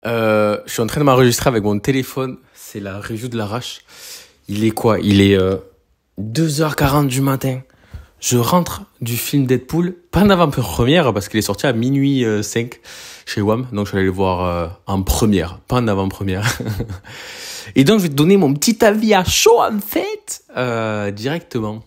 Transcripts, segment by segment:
Je suis en train de m'enregistrer avec mon téléphone. C'est la review de l'arrache. Il est quoi? Il est 2h40 du matin. Je rentre du film Deadpool, pas en avant-première parce qu'il est sorti à minuit 5 chez WAM. Donc je suis allé le voir en première, pas en avant-première. Et donc je vais te donner mon petit avis à chaud en fait, directement.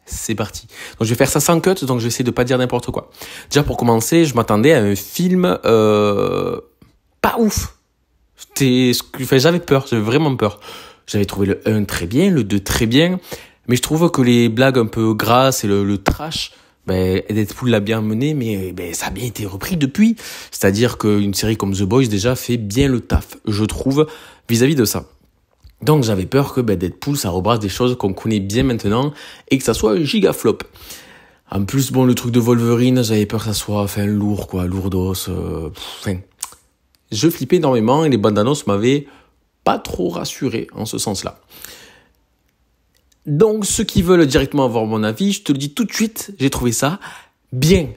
C'est parti. Donc je vais faire ça sans cut, donc je vais essayer de pas dire n'importe quoi. Déjà pour commencer, je m'attendais à un film pas ouf. J'avais peur, j'avais vraiment peur. J'avais trouvé le 1 très bien, le 2 très bien, mais je trouve que les blagues un peu grasses et le trash, Deadpool l'a bien mené, mais ça a bien été repris depuis. C'est-à-dire qu'une série comme The Boys déjà fait bien le taf, je trouve, vis-à-vis de ça. Donc j'avais peur que Deadpool, ça rebrasse des choses qu'on connaît bien maintenant et que ça soit un giga flop. En plus, bon, le truc de Wolverine, j'avais peur que ça soit lourd, quoi, lourdos. Je flippais énormément et les bandes annonces m'avaient pas trop rassuré en ce sens-là. Donc ceux qui veulent directement avoir mon avis, je te le dis tout de suite, j'ai trouvé ça bien.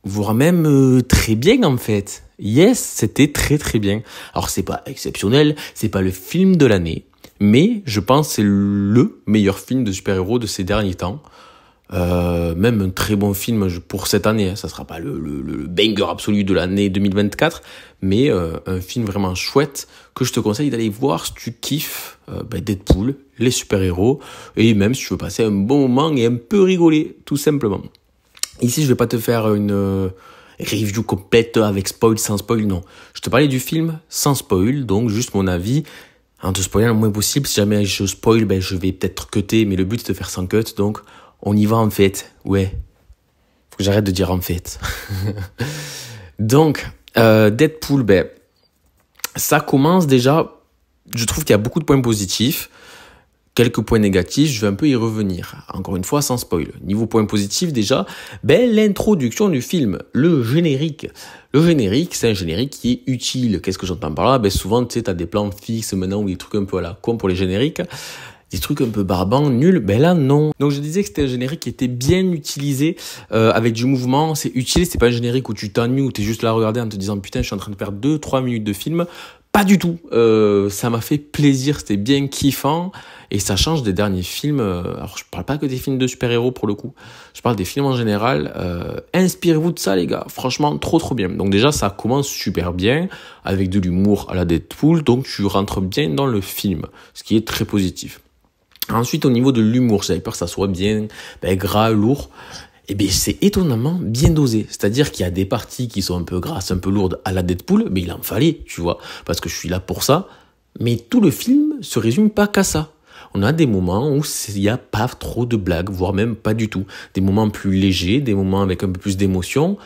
Voire même très bien en fait. Yes, c'était très très bien. Alors c'est pas exceptionnel, c'est pas le film de l'année, mais je pense que c'est le meilleur film de super-héros de ces derniers temps. Même un très bon film pour cette année, hein. Ça sera pas le banger absolu de l'année 2024, mais un film vraiment chouette que je te conseille d'aller voir si tu kiffes Deadpool, les super-héros, et même si tu veux passer un bon moment et un peu rigoler, tout simplement. Ici, je vais pas te faire une review complète avec spoil, sans spoil, non. Je te parlais du film sans spoil, donc juste mon avis, en te spoilant le moins possible. Si jamais je spoil, je vais peut-être cutter, mais le but c'est de faire sans cut, donc on y va en fait. Ouais, faut que j'arrête de dire en fait. Donc, Deadpool, ça commence déjà, je trouve qu'il y a beaucoup de points positifs. Quelques points négatifs, je vais un peu y revenir. Encore une fois, sans spoil. Niveau point positif, déjà, l'introduction du film, le générique. Le générique, c'est un générique qui est utile. Qu'est-ce que j'entends par là? Souvent, tu sais, t'as des plans fixes maintenant ou des trucs un peu à la con pour les génériques. Des trucs un peu barbants, nuls. Là, non. Donc, je disais que c'était un générique qui était bien utilisé, avec du mouvement. C'est utile, c'est pas un générique où tu t'ennuies, où t'es juste là à regarder en te disant, putain, je suis en train de perdre 2-3 minutes de film. Pas du tout. Ça m'a fait plaisir, c'était bien kiffant et ça change des derniers films. Alors je parle pas que des films de super-héros pour le coup. Je parle des films en général. Inspirez-vous de ça les gars. Franchement, trop bien. Donc déjà ça commence super bien avec de l'humour à la Deadpool. Donc tu rentres bien dans le film, ce qui est très positif. Ensuite au niveau de l'humour, j'avais peur que ça soit bien gras, lourd. C'est étonnamment bien dosé. C'est-à-dire qu'il y a des parties qui sont un peu grasses, un peu lourdes à la Deadpool, mais il en fallait, tu vois, parce que je suis là pour ça. Mais tout le film se résume pas qu'à ça. On a des moments où il n'y a pas trop de blagues, voire même pas du tout. Des moments plus légers, des moments avec un peu plus d'émotion,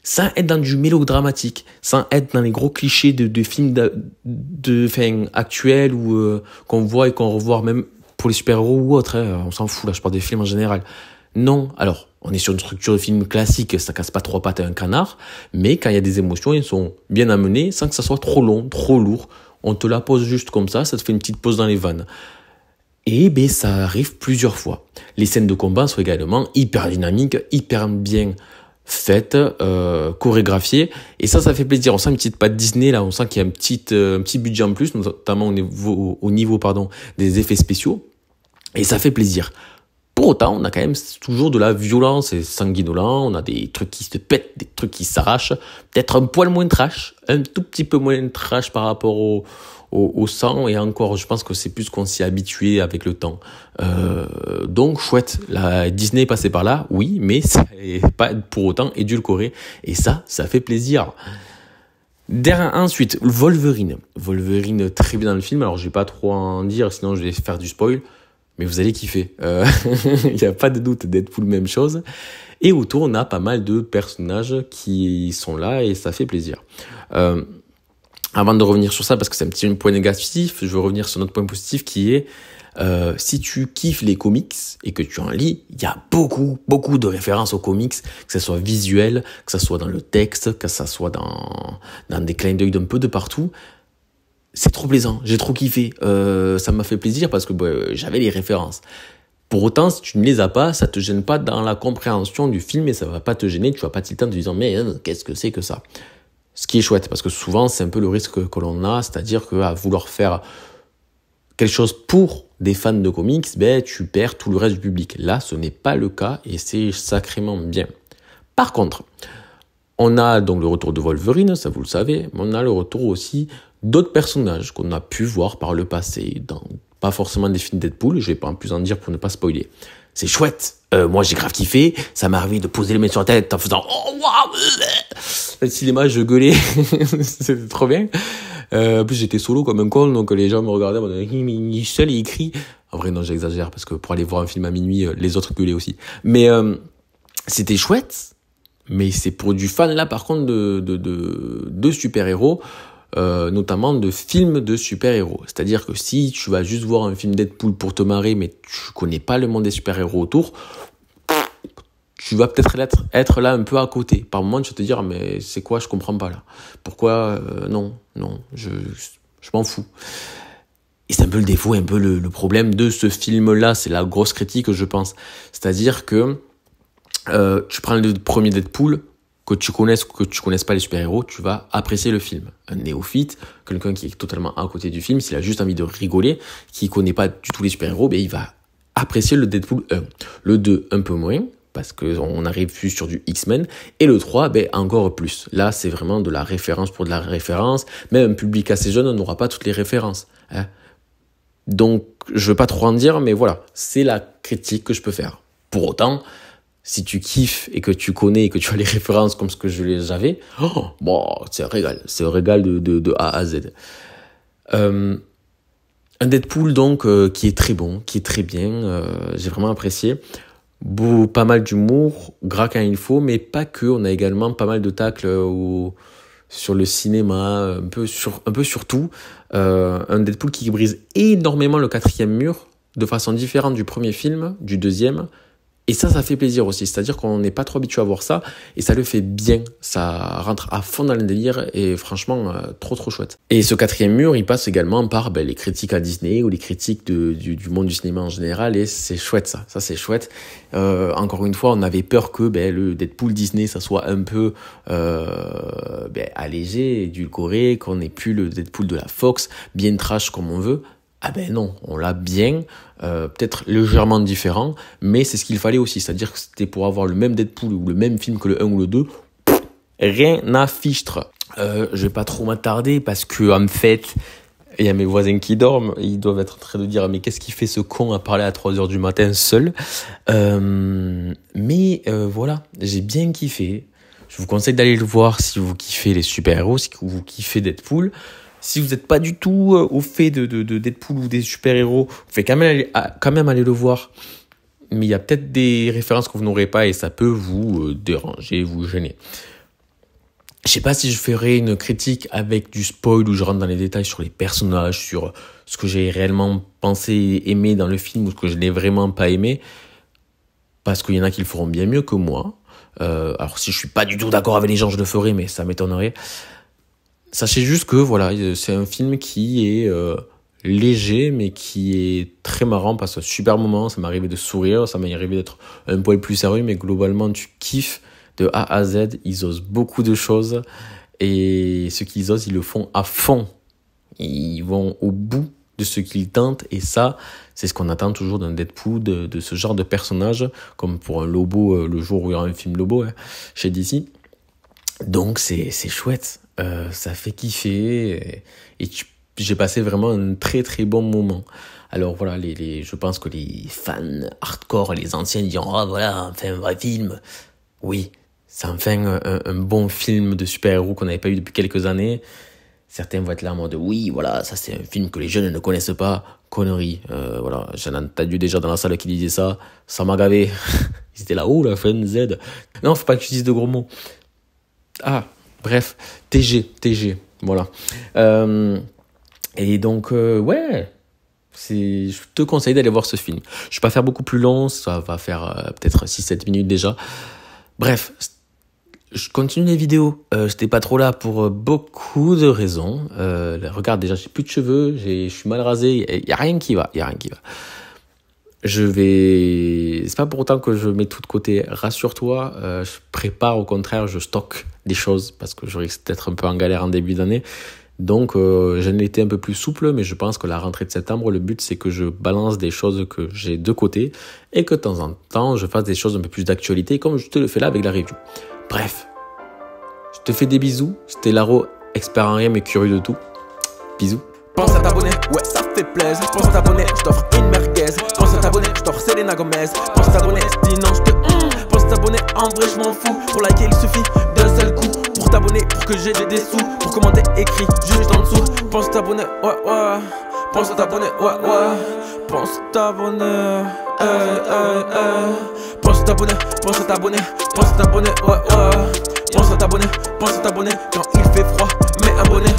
sans être dans du mélodramatique, sans être dans les gros clichés de films actuels ou qu'on voit et qu'on revoit même pour les super-héros ou autres. On s'en fout, là, je parle des films en général. Non, alors, on est sur une structure de film classique, ça casse pas trois pattes à un canard, mais quand il y a des émotions, elles sont bien amenées sans que ça soit trop long, trop lourd. On te la pose juste comme ça te fait une petite pause dans les vannes. Et ça arrive plusieurs fois. Les scènes de combat sont également hyper dynamiques, hyper bien faites, chorégraphiées, et ça fait plaisir. On sent une petite patte Disney, là, on sent qu'il y a un petit budget en plus, notamment au niveau des effets spéciaux, et ça fait plaisir. Pour autant, on a quand même toujours de la violence et sanguinolent, on a des trucs qui se pètent, des trucs qui s'arrachent, peut-être un poil moins trash, un tout petit peu moins trash par rapport au sang, et encore, je pense que c'est plus qu'on s'y est habitué avec le temps. Donc, chouette, la Disney est passée par là, oui, mais ça n'est pas pour autant édulcoré, et ça fait plaisir. Ensuite, Wolverine, très bien dans le film, alors je vais pas trop en dire, sinon je vais faire du spoil. Mais vous allez kiffer. Il n'y a pas de doute, Deadpool, même chose. Et autour, on a pas mal de personnages qui sont là et ça fait plaisir. Avant de revenir sur ça, parce que c'est un petit point négatif, je veux revenir sur notre point positif qui est si tu kiffes les comics et que tu en lis, il y a beaucoup de références aux comics, que ça soit visuel, que ça soit dans le texte, que ça soit dans des clins d'œil d'un peu de partout. C'est trop plaisant, j'ai trop kiffé, ça m'a fait plaisir parce que j'avais les références. Pour autant, si tu ne les as pas, ça te gêne pas dans la compréhension du film et ça va pas te gêner, tu vas pas tilter en te disant mais qu'est-ce que c'est que ça? Ce qui est chouette, parce que souvent, c'est un peu le risque que l'on a, c'est-à-dire qu'à vouloir faire quelque chose pour des fans de comics, ben, tu perds tout le reste du public. Là, ce n'est pas le cas et c'est sacrément bien. Par contre, on a donc le retour de Wolverine, ça vous le savez, mais on a le retour aussi d'autres personnages qu'on a pu voir par le passé, dans pas forcément des films Deadpool, je vais pas en plus en dire pour ne pas spoiler. C'est chouette, moi j'ai grave kiffé, ça m'est arrivé de poser les mains sur la tête en faisant « Oh, waouh !» Le cinéma, je gueulais, c'était trop bien. En plus, j'étais solo comme un con, donc les gens me regardaient, me disaient, il est seul et il crie. En vrai, non, j'exagère, parce que pour aller voir un film à minuit, les autres gueulaient aussi. Mais c'était chouette, mais c'est pour du fan, là, par contre, de super-héros, notamment de films de super-héros. C'est-à-dire que si tu vas juste voir un film Deadpool pour te marrer, mais tu connais pas le monde des super-héros autour, tu vas peut-être être là un peu à côté. Par moment, tu vas te dire, mais c'est quoi, je comprends pas là. Pourquoi non, je m'en fous. Et c'est un peu le défaut, un peu le problème de ce film-là. C'est la grosse critique, je pense. C'est-à-dire que tu prends le premier Deadpool, que tu connaisses ou que tu connaisses pas les super-héros, tu vas apprécier le film. Un néophyte, quelqu'un qui est totalement à côté du film, s'il a juste envie de rigoler, qui connaît pas du tout les super-héros, ben il va apprécier le Deadpool 1. Le 2, un peu moins, parce qu'on arrive plus sur du X-Men, et le 3, ben, encore plus. Là, c'est vraiment de la référence pour de la référence, même un public assez jeune n'aura pas toutes les références. Hein. Donc, je veux pas trop en dire, mais voilà, c'est la critique que je peux faire. Pour autant, si tu kiffes et que tu connais et que tu as les références comme ce que j'avais, bon, c'est un régal de A à Z. Un Deadpool, donc, qui est très bon, qui est très bien, j'ai vraiment apprécié. Pas mal d'humour, gras quand il faut, mais pas que. On a également pas mal de tacles sur le cinéma, un peu sur tout. Un Deadpool qui brise énormément le 4e mur, de façon différente du premier film, du deuxième. Et ça fait plaisir aussi. C'est-à-dire qu'on n'est pas trop habitué à voir ça, et ça le fait bien. Ça rentre à fond dans le délire, et franchement, trop chouette. Et ce 4e mur, il passe également par les critiques à Disney, ou les critiques du monde du cinéma en général, et c'est chouette ça. Ça, c'est chouette. Encore une fois, on avait peur que le Deadpool Disney, ça soit un peu allégé, édulcoré, qu'on n'ait plus le Deadpool de la Fox, bien trash comme on veut. Ah ben non, on l'a bien, peut-être légèrement différent, mais c'est ce qu'il fallait aussi. C'est-à-dire que c'était pour avoir le même Deadpool ou le même film que le 1 ou le 2, rien à fichtre. Je vais pas trop m'attarder parce que en fait, il y a mes voisins qui dorment, ils doivent être en train de dire mais qu'est-ce qu'il fait ce con à parler à 3h du matin seul. Mais voilà, j'ai bien kiffé. Je vous conseille d'aller le voir si vous kiffez les super-héros, si vous kiffez Deadpool. Si vous n'êtes pas du tout au fait de Deadpool ou des super-héros, vous pouvez quand même aller le voir. Mais il y a peut-être des références que vous n'aurez pas et ça peut vous déranger, vous gêner. Je sais pas si je ferai une critique avec du spoil où je rentre dans les détails sur les personnages, sur ce que j'ai réellement pensé, aimé dans le film ou ce que je n'ai vraiment pas aimé. Parce qu'il y en a qui le feront bien mieux que moi. Alors si je suis pas du tout d'accord avec les gens, je le ferai, mais ça m'étonnerait. Sachez juste que voilà, c'est un film qui est léger, mais qui est très marrant, passe un super moment, ça m'est arrivé de sourire, ça m'est arrivé d'être un poil plus sérieux, mais globalement tu kiffes de A à Z, ils osent beaucoup de choses, et ce qu'ils osent, ils le font à fond. Ils vont au bout de ce qu'ils tentent, et ça, c'est ce qu'on attend toujours d'un Deadpool, de ce genre de personnage, comme pour un Lobo, le jour où il y aura un film Lobo chez DC. Donc c'est chouette. Ça fait kiffer et j'ai passé vraiment un très très bon moment. Alors voilà, je pense que les fans hardcore, les anciens diront « Ah voilà, enfin un vrai film ». Oui, c'est enfin un bon film de super-héros qu'on n'avait pas eu depuis quelques années. Certains vont être là en mode « Oui, voilà, ça c'est un film que les jeunes ne connaissent pas ». Connerie. Voilà, j'en ai entendu déjà dans la salle qui disaient ça. Ça m'a gavé. Ils étaient là « Oh, la fin Z ». Non, faut pas que tu dises de gros mots. Ah, bref, TG, voilà. Et donc, ouais, je te conseille d'aller voir ce film. Je vais pas faire beaucoup plus long, ça va faire peut-être 6-7 minutes déjà. Bref, je continue les vidéos. J'étais pas trop là pour beaucoup de raisons. Regarde, déjà, j'ai plus de cheveux, je suis mal rasé, il y a rien qui va. C'est pas pour autant que je mets tout de côté. Rassure-toi, je prépare, au contraire, je stocke des choses parce que je risque d'être un peu en galère en début d'année. Donc, j'en ai été un peu plus souple, mais je pense que la rentrée de septembre, le but, c'est que je balance des choses que j'ai de côté et que de temps en temps, je fasse des choses un peu plus d'actualité, comme je te le fais là avec la review. Bref, je te fais des bisous. C'était Laro, expert en rien mais curieux de tout. Bisous. Pense à t'abonner, ouais ça fait plaisir. Pense à t'abonner, je t'offre une merguez. Pense à t'abonner, je t'offre Selena Gomez. Pense à t'abonner, sinon je te pense à t'abonner, en vrai je m'en fous. Pour liker il suffit d'un seul coup. Pour t'abonner, pour que j'ai des sous. Pour commenter, écrit juste en dessous. Pense à t'abonner, ouais. Pense à t'abonner, ouais. Pense à t'abonner, Pense à t'abonner, pense à t'abonner. Pense à t'abonner, ouais. Pense à t'abonner quand il fait froid, mais abonné.